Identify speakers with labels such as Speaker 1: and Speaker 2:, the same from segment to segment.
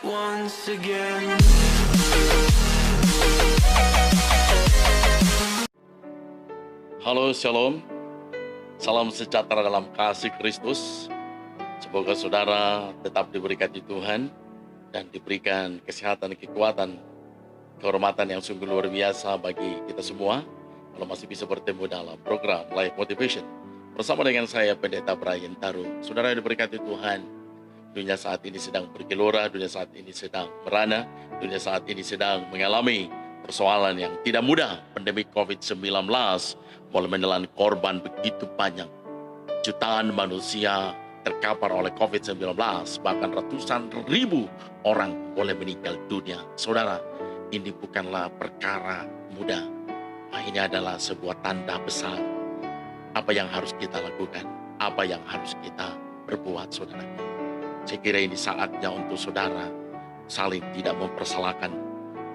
Speaker 1: Once again.
Speaker 2: Halo, shalom. Salam sejahtera dalam kasih Kristus. Semoga saudara tetap diberkati Tuhan dan diberikan kesehatan, kekuatan, kehormatan yang sungguh luar biasa bagi kita semua. Kalau masih bisa bertemu dalam program Life Motivation bersama dengan saya, Pendeta Brian Taru. Saudara yang diberkati Tuhan, dunia saat ini sedang bergelora, dunia saat ini sedang merana, dunia saat ini sedang mengalami persoalan yang tidak mudah. Pandemi COVID-19 mulai menelan korban begitu banyak. Jutaan manusia terkapar oleh COVID-19, bahkan ratusan ribu orang boleh meninggal dunia. Saudara, ini bukanlah perkara mudah. Ini adalah sebuah tanda besar. Apa yang harus kita lakukan? Apa yang harus kita berbuat, saudara? Saya kira ini saatnya untuk saudara saling tidak mempersalahkan,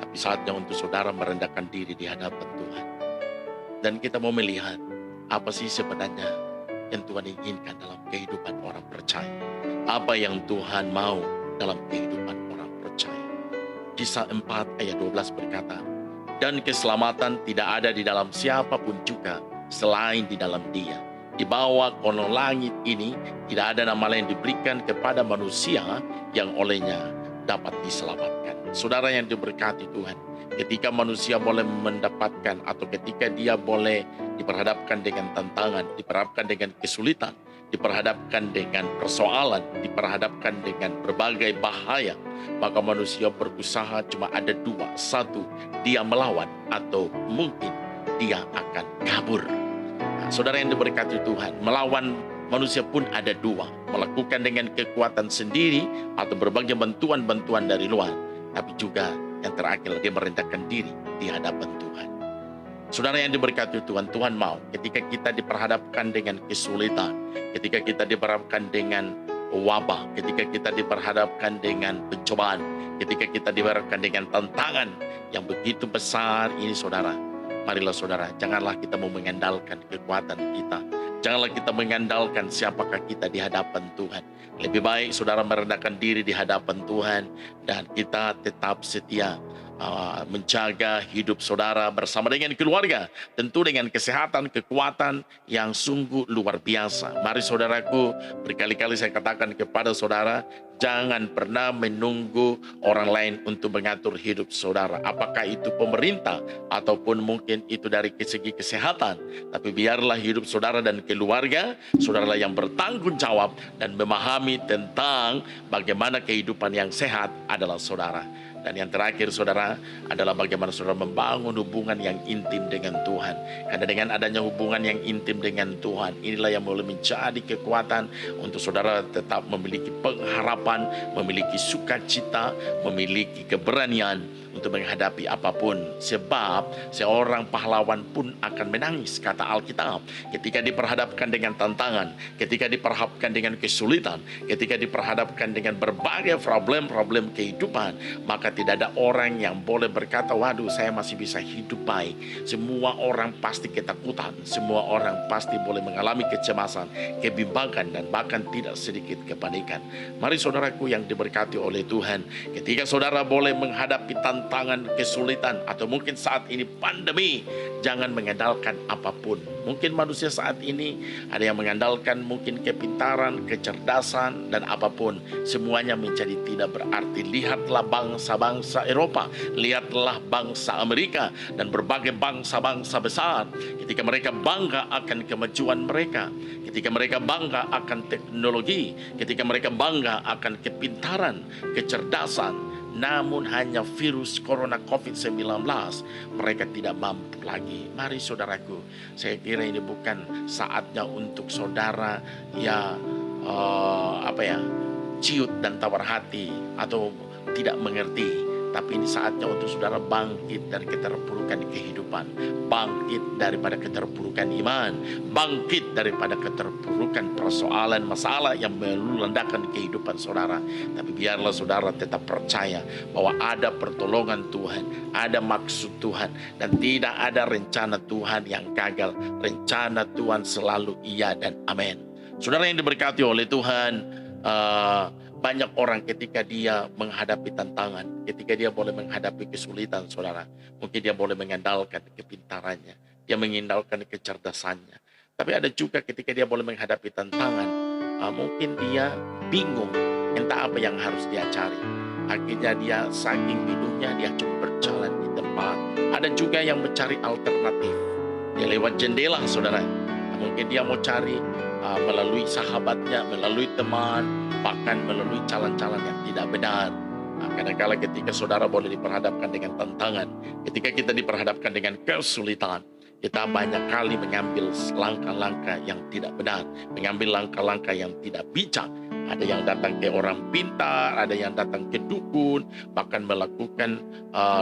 Speaker 2: tapi saatnya untuk saudara merendahkan diri di hadapan Tuhan. Dan kita mau melihat apa sih sebenarnya yang Tuhan inginkan dalam kehidupan orang percaya. Apa yang Tuhan mau dalam kehidupan orang percaya. Kisah 4 ayat 12 berkata, "Dan keselamatan tidak ada di dalam siapapun juga selain di dalam Dia. Di bawah kolong langit ini tidak ada nama lain diberikan kepada manusia yang olehnya dapat diselamatkan." Saudara yang diberkati Tuhan, ketika manusia boleh mendapatkan atau ketika dia boleh diperhadapkan dengan tantangan, diperhadapkan dengan kesulitan, diperhadapkan dengan persoalan, diperhadapkan dengan berbagai bahaya, maka manusia berusaha cuma ada dua. Satu, dia melawan, atau mungkin dia akan kabur. Saudara yang diberkati Tuhan, melawan manusia pun ada dua. Melakukan dengan kekuatan sendiri atau berbagai bantuan-bantuan dari luar. Tapi juga yang terakhir, dia merendahkan diri di hadapan Tuhan. Saudara yang diberkati Tuhan, Tuhan mau ketika kita diperhadapkan dengan kesulitan, ketika kita diperhadapkan dengan wabah, ketika kita diperhadapkan dengan pencobaan, ketika kita diperhadapkan dengan tantangan yang begitu besar ini, saudara, marilah saudara, janganlah kita mau mengandalkan kekuatan kita. Janganlah kita mengandalkan siapakah kita di hadapan Tuhan. Lebih baik saudara merendahkan diri di hadapan Tuhan dan kita tetap setia menjaga hidup saudara bersama dengan keluarga, tentu dengan kesehatan, kekuatan yang sungguh luar biasa. Mari saudaraku, berkali-kali saya katakan kepada saudara, jangan pernah menunggu orang lain untuk mengatur hidup saudara. Apakah itu pemerintah ataupun mungkin itu dari segi kesehatan. Tapi biarlah hidup saudara dan keluarga, saudara yang bertanggung jawab dan memahami tentang bagaimana kehidupan yang sehat adalah saudara. Dan yang terakhir saudara adalah bagaimana saudara membangun hubungan yang intim dengan Tuhan. Karena dengan adanya hubungan yang intim dengan Tuhan, inilah yang boleh menjadi kekuatan untuk saudara tetap memiliki pengharapan, memiliki sukacita, memiliki keberanian untuk menghadapi apapun. Sebab seorang pahlawan pun akan menangis, kata Alkitab, ketika diperhadapkan dengan tantangan, ketika diperhadapkan dengan kesulitan, ketika diperhadapkan dengan berbagai problem-problem kehidupan. Maka tidak ada orang yang boleh berkata, waduh saya masih bisa hidup baik. Semua orang pasti ketakutan, semua orang pasti boleh mengalami kecemasan, kebimbangan, dan bahkan tidak sedikit kepanikan. Mari saudaraku yang diberkati oleh Tuhan, ketika saudara boleh menghadapi tantangan, kesulitan, atau mungkin saat ini pandemi, jangan mengandalkan apapun. Mungkin manusia saat ini ada yang mengandalkan mungkin kepintaran, kecerdasan, dan apapun. Semuanya menjadi tidak berarti. Lihatlah bangsa-bangsa Eropa, lihatlah bangsa Amerika, dan berbagai bangsa-bangsa besar. Ketika mereka bangga akan kemajuan mereka, ketika mereka bangga akan teknologi, ketika mereka bangga akan kepintaran, kecerdasan, namun hanya virus corona COVID-19 mereka tidak mampu lagi. Mari saudaraku, saya kira ini bukan saatnya untuk saudara ciut dan tawar hati atau tidak mengerti. Tapi ini saatnya untuk saudara bangkit dari keterpurukan kehidupan, bangkit daripada keterpurukan iman, bangkit daripada keterpurukan persoalan, masalah yang melanda kehidupan saudara. Tapi biarlah saudara tetap percaya bahwa ada pertolongan Tuhan, ada maksud Tuhan, dan tidak ada rencana Tuhan yang gagal. Rencana Tuhan selalu iya dan amin. Saudara yang diberkati oleh Tuhan, banyak orang ketika dia menghadapi tantangan, ketika dia boleh menghadapi kesulitan, saudara, mungkin dia boleh mengandalkan kepintarannya, dia mengandalkan kecerdasannya. Tapi ada juga ketika dia boleh menghadapi tantangan, mungkin dia bingung entah apa yang harus dia cari. Akhirnya dia saking bingungnya dia cuma berjalan di tempat. Ada juga yang mencari alternatif. Dia lewat jendela, saudara. Mungkin dia mau cari melalui sahabatnya, melalui teman, bahkan melalui jalan-jalan yang tidak benar. Kadang-kadang ketika saudara boleh diperhadapkan dengan tantangan, ketika kita diperhadapkan dengan kesulitan, kita banyak kali mengambil langkah-langkah yang tidak benar, mengambil langkah-langkah yang tidak bijak. Ada yang datang ke orang pintar, ada yang datang ke dukun, bahkan melakukan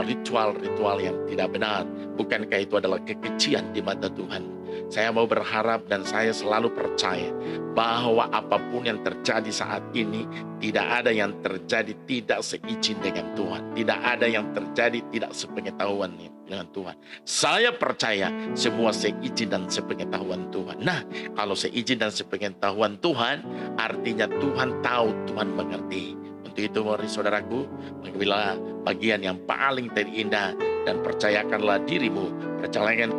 Speaker 2: ritual-ritual yang tidak benar. Bukankah itu adalah kekejian di mata Tuhan? Saya mau berharap dan saya selalu percaya bahwa apapun yang terjadi saat ini, tidak ada yang terjadi tidak seizin dengan Tuhan. Tidak ada yang terjadi tidak sepengetahuan dengan Tuhan. Saya percaya semua seizin dan sepengetahuan Tuhan. Nah, kalau seizin dan sepengetahuan Tuhan, artinya Tuhan tahu, Tuhan mengerti. Untuk itu mari saudaraku, mengambil bagian yang paling terindah dan percayakanlah dirimu, percayakan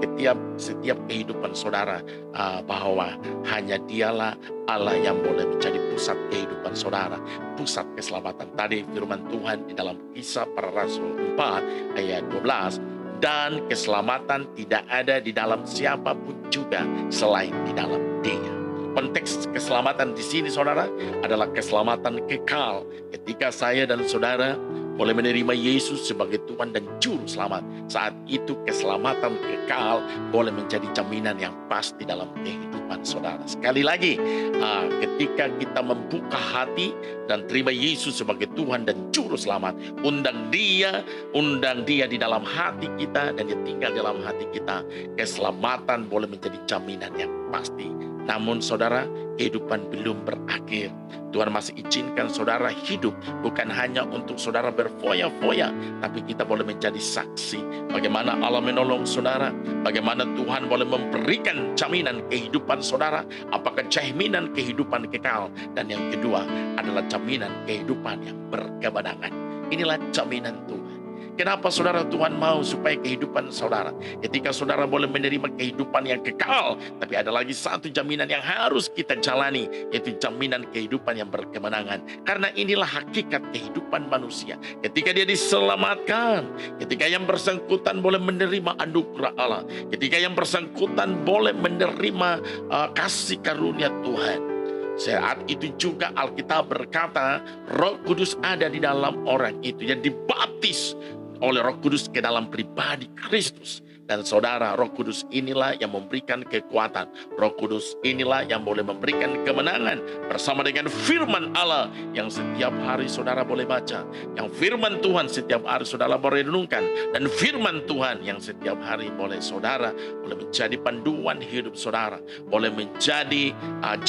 Speaker 2: setiap kehidupan saudara bahwa hanya Dialah Allah yang boleh menjadi pusat kehidupan saudara, pusat keselamatan. Tadi firman Tuhan di dalam Kisah Para Rasul 4 ayat 12, dan keselamatan tidak ada di dalam siapapun juga selain di dalam Dia. Konteks keselamatan di sini, saudara, adalah keselamatan kekal. Ketika saya dan saudara boleh menerima Yesus sebagai Tuhan dan Juru Selamat, saat itu keselamatan kekal boleh menjadi jaminan yang pasti dalam kehidupan saudara. Sekali lagi, ketika kita membuka hati dan terima Yesus sebagai Tuhan dan Juru Selamat, undang dia di dalam hati kita, dan dia tinggal dalam hati kita, keselamatan boleh menjadi jaminan yang pasti. Namun saudara, kehidupan belum berakhir. Tuhan masih izinkan saudara hidup, bukan hanya untuk saudara berfoya-foya, tapi kita boleh menjadi saksi bagaimana Allah menolong saudara, bagaimana Tuhan boleh memberikan jaminan kehidupan saudara, apakah jaminan kehidupan kekal, dan yang kedua adalah jaminan kehidupan yang berkemenangan. Inilah jaminan Tuhan. Kenapa saudara Tuhan mau supaya kehidupan saudara, ketika saudara boleh menerima kehidupan yang kekal, tapi ada lagi satu jaminan yang harus kita jalani, yaitu jaminan kehidupan yang berkemenangan. Karena inilah hakikat kehidupan manusia. Ketika dia diselamatkan, ketika yang bersangkutan boleh menerima anugerah Allah, ketika yang bersangkutan boleh menerima kasih karunia Tuhan, saat itu juga Alkitab berkata Roh Kudus ada di dalam orang itu yang dibaptis oleh Roh Kudus ke dalam pribadi Kristus. Dan saudara, Roh Kudus inilah yang memberikan kekuatan. Roh Kudus inilah yang boleh memberikan kemenangan bersama dengan firman Allah yang setiap hari saudara boleh baca, yang firman Tuhan setiap hari saudara boleh renungkan, dan firman Tuhan yang setiap hari boleh saudara boleh menjadi panduan hidup saudara, boleh menjadi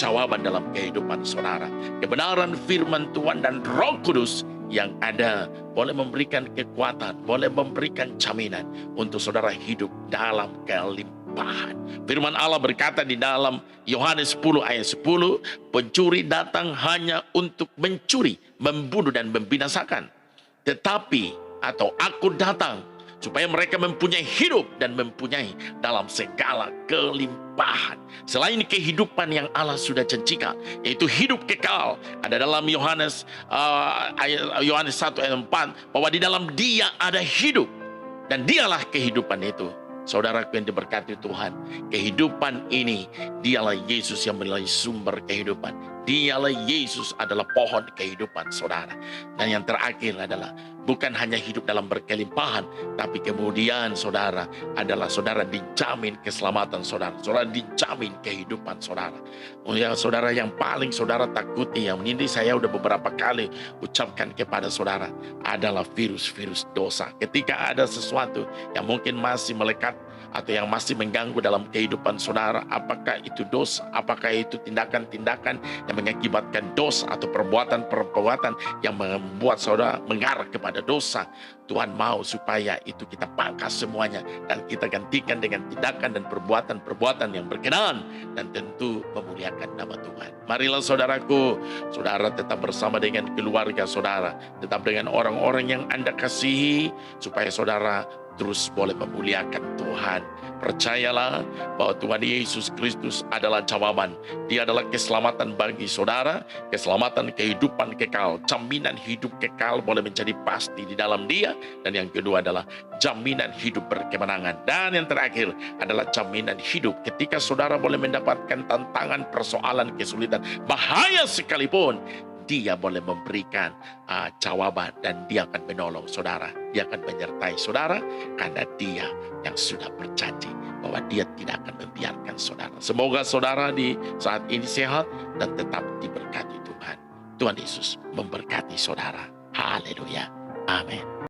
Speaker 2: jawaban dalam kehidupan saudara. Kebenaran firman Tuhan dan Roh Kudus yang ada boleh memberikan kekuatan, boleh memberikan jaminan untuk saudara hidup dalam kelimpahan. Firman Allah berkata di dalam Yohanes 10 ayat 10, pencuri datang hanya untuk mencuri, membunuh dan membinasakan. Tetapi atau aku datang supaya mereka mempunyai hidup dan mempunyai dalam segala kelimpahan. Selain kehidupan yang Allah sudah janjikan, yaitu hidup kekal, ada dalam Yohanes 1 ayat 4, bahwa di dalam Dia ada hidup, dan Dialah kehidupan itu. Saudaraku yang diberkati Tuhan, kehidupan ini Dialah Yesus yang menjadi sumber kehidupan. Dialah Yesus adalah pohon kehidupan saudara. Dan yang terakhir adalah bukan hanya hidup dalam berkelimpahan, tapi kemudian saudara adalah saudara dijamin keselamatan saudara. Saudara dijamin kehidupan saudara. Saudara yang paling saudara takuti, yang ini saya udah beberapa kali ucapkan kepada saudara, adalah virus-virus dosa. Ketika ada sesuatu yang mungkin masih melekat atau yang masih mengganggu dalam kehidupan saudara. Apakah itu dosa, apakah itu tindakan-tindakan yang mengakibatkan dosa atau perbuatan-perbuatan yang membuat saudara mengarah kepada dosa. Tuhan mau supaya itu kita pangkas semuanya dan kita gantikan dengan tindakan dan perbuatan-perbuatan yang berkenan dan tentu memuliakan nama Tuhan. Marilah saudaraku, saudara tetap bersama dengan keluarga saudara, tetap dengan orang-orang yang Anda kasihi, supaya saudara terus boleh memuliakan Tuhan. Percayalah bahwa Tuhan Yesus Kristus adalah jawaban. Dia adalah keselamatan bagi saudara, keselamatan kehidupan kekal, jaminan hidup kekal boleh menjadi pasti di dalam Dia. Dan yang kedua adalah jaminan hidup berkemenangan. Dan yang terakhir adalah jaminan hidup ketika saudara boleh mendapatkan tantangan, persoalan, kesulitan, bahaya sekalipun, Dia boleh memberikan jawaban dan Dia akan menolong saudara. Dia akan menyertai saudara karena Dia yang sudah berjanji bahwa Dia tidak akan membiarkan saudara. Semoga saudara di saat ini sehat dan tetap diberkati Tuhan. Tuhan Yesus memberkati saudara. Haleluya. Amin.